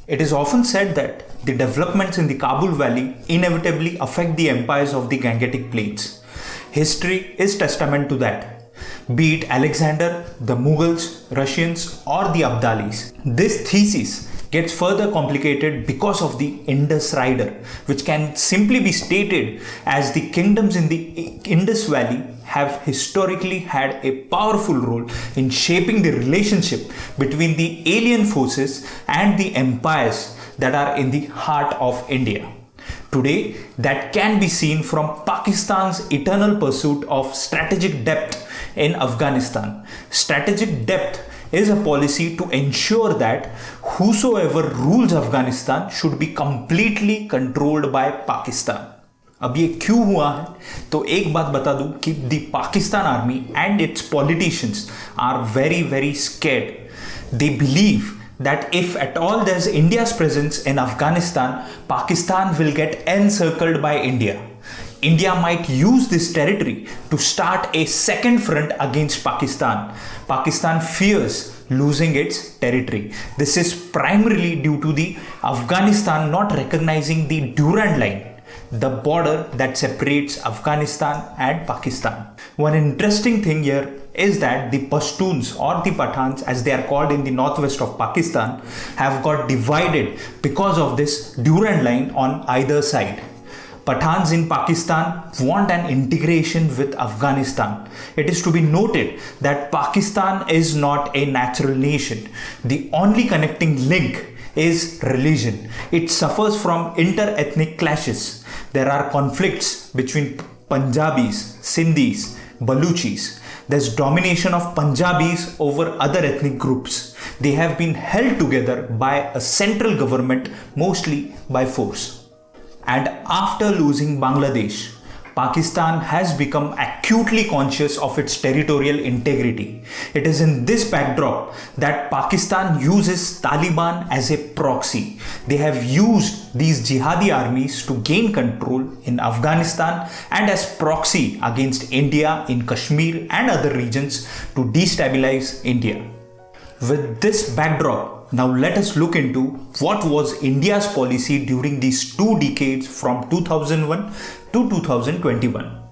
It is often said that the developments in the Kabul Valley inevitably affect the empires of the Gangetic Plains. History is testament to that. Be it Alexander, the Mughals, Russians, or the Abdalis. This thesis gets further complicated because of the Indus Rider, which can simply be stated as the kingdoms in the Indus Valley have historically had a powerful role in shaping the relationship between the alien forces and the empires that are in the heart of India. Today, that can be seen from Pakistan's eternal pursuit of strategic depth in Afghanistan. Strategic depth is a policy to ensure that whosoever rules Afghanistan should be completely controlled by Pakistan. अब ये क्यों हुआ है? तो एक बात बता दूं कि the Pakistan army and its politicians are very scared. They believe that if at all there's India's presence in Afghanistan, Pakistan will get encircled by India. India might use this territory to start a second front against Pakistan. Pakistan fears losing its territory. This is primarily due to the Afghanistan not recognizing the Durand Line, the border that separates Afghanistan and Pakistan. One interesting thing here is that the Pashtuns or the Pathans, as they are called in the northwest of Pakistan, have got divided because of this Durand Line on either side. Pathans in Pakistan want an integration with Afghanistan. It is to be noted that Pakistan is not a natural nation. The only connecting link is religion. It suffers from inter-ethnic clashes. There are conflicts between Punjabis, Sindhis, Baluchis. There's domination of Punjabis over other ethnic groups. They have been held together by a central government, mostly by force. And after losing Bangladesh, Pakistan has become acutely conscious of its territorial integrity. It is in this backdrop that Pakistan uses Taliban as a proxy. They have used these jihadi armies to gain control in Afghanistan and as proxy against India in Kashmir and other regions to destabilize India. With this backdrop, now let us look into what was India's policy during these 2 decades from 2001 to 2021.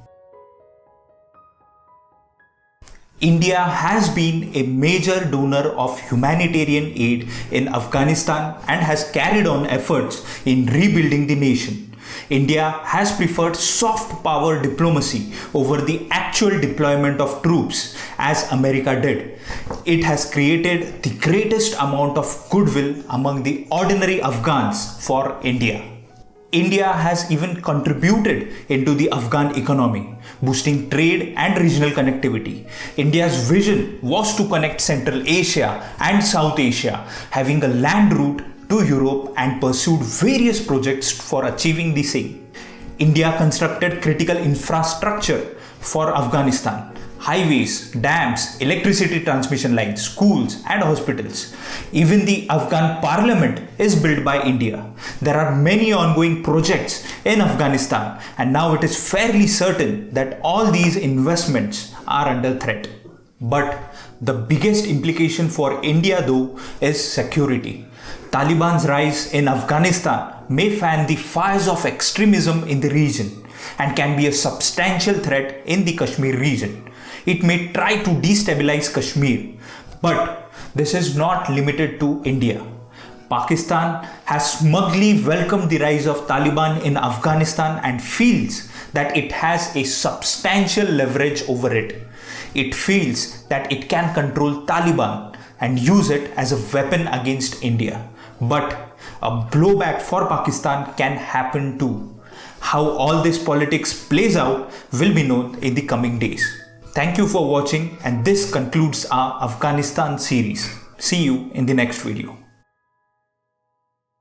India has been a major donor of humanitarian aid in Afghanistan and has carried on efforts in rebuilding the nation. India has preferred soft power diplomacy over the actual deployment of troops as America did. It has created the greatest amount of goodwill among the ordinary Afghans for India. India has even contributed into the Afghan economy, boosting trade and regional connectivity. India's vision was to connect Central Asia and South Asia, having a land route to Europe and pursued various projects for achieving the same. India constructed critical infrastructure for Afghanistan. Highways, dams, electricity transmission lines, schools and hospitals. Even the Afghan parliament is built by India. There are many ongoing projects in Afghanistan and now it is fairly certain that all these investments are under threat. But the biggest implication for India though is security. Taliban's rise in Afghanistan may fan the fires of extremism in the region and can be a substantial threat in the Kashmir region. It may try to destabilize Kashmir, but this is not limited to India. Pakistan has smugly welcomed the rise of Taliban in Afghanistan and feels that it has a substantial leverage over it. It feels that it can control Taliban and use it as a weapon against India. But a blowback for Pakistan can happen too. How all this politics plays out will be known in the coming days. Thank you for watching, and this concludes our Afghanistan series. See you in the next video.